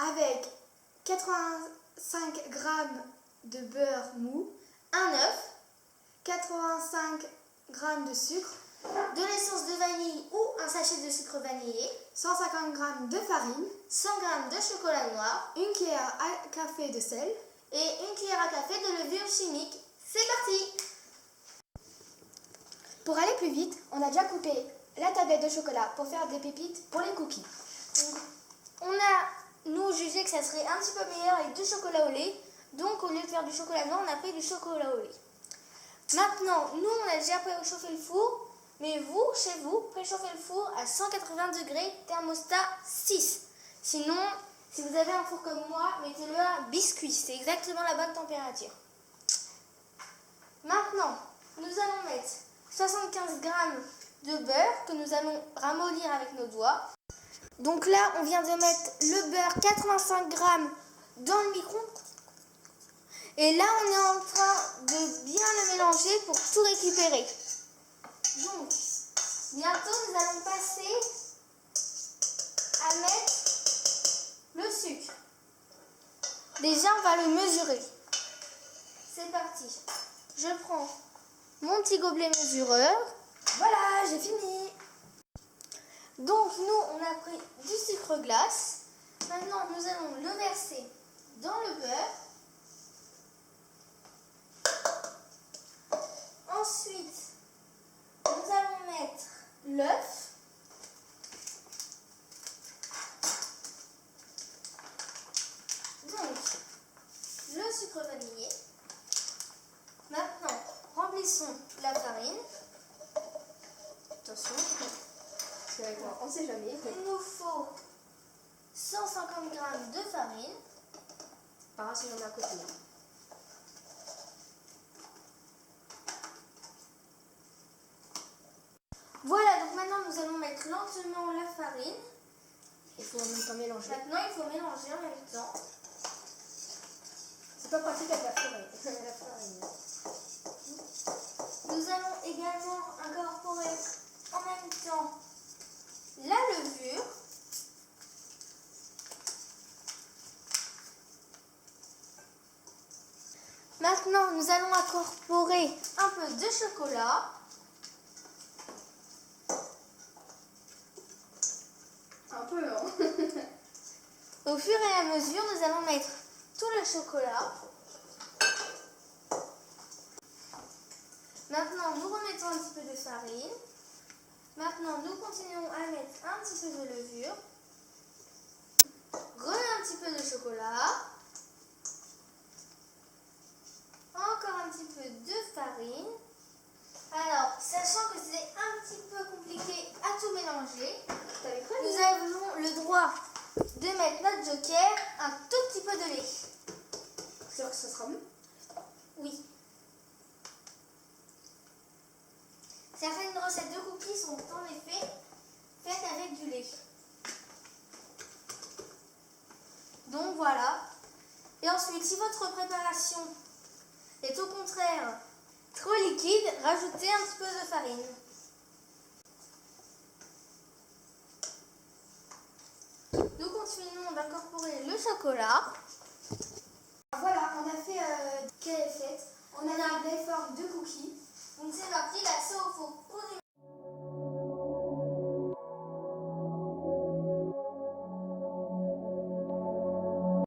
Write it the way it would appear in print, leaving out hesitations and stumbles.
avec 85 g de beurre mou, un œuf, 85 g de sucre, de l'essence de vanille ou un sachet de sucre vanillé, 150 g de farine, 100 g de chocolat noir, une cuillère à café de sel et une cuillère à café de levure chimique. C'est parti! Pour aller plus vite, on a déjà coupé la tablette de chocolat pour faire des pépites pour les cookies. On a, nous, jugé que ça serait un petit peu meilleur avec du chocolat au lait. Donc, au lieu de faire du chocolat blanc, on a pris du chocolat au lait. Maintenant, nous, on a déjà préchauffé le four. Mais vous, chez vous, préchauffez le four à 180 degrés, thermostat 6. Sinon, si vous avez un four comme moi, mettez-le à biscuit. C'est exactement la bonne température. Maintenant, nous allons mettre 75 g de beurre que nous allons ramollir avec nos doigts. Donc là, on vient de mettre le beurre 85 g dans le micro-ondes. Et là, on est en train de bien le mélanger pour tout récupérer. Donc, bientôt, nous allons passer à mettre le sucre. Déjà, on va le mesurer. C'est parti. Je prends mon petit gobelet mesureur. Voilà, j'ai fini. Donc, nous, on a pris du sucre glace. Maintenant, nous allons le verser dans le beurre. Ensuite, nous allons mettre l'œuf. Donc, le sucre vanillé. Maintenant, remplissons la farine. Attention, parce qu'avec moi, on ne sait jamais. Il nous faut 150 g de farine. Par contre, on a à côté. Voilà, donc maintenant nous allons mettre lentement la farine. Il faut en même temps mélanger. Maintenant, il faut mélanger en même temps. C'est pas pratique avec la farine. Nous allons également incorporer en même temps la levure. Maintenant, nous allons incorporer un peu de chocolat. Un peu, hein. Au fur et à mesure, nous allons mettre tout le chocolat. Maintenant, nous remettons un petit peu de farine. Maintenant, nous continuons à mettre un petit peu de levure. Un petit peu de chocolat. Encore un petit peu de farine. Alors, sachant que c'est un petit peu compliqué à tout mélanger, nous avons le droit de mettre notre joker, un tout petit peu de lait. C'est sûr que ça sera bon? Oui. Certaines recettes de cookies sont en effet faites avec du lait. Donc voilà. Et ensuite, si votre préparation est au contraire trop liquide, rajoutez un petit peu de farine. Nous continuons d'incorporer le chocolat. Voilà, on a fait quelle est faite. On a une forme de cookies.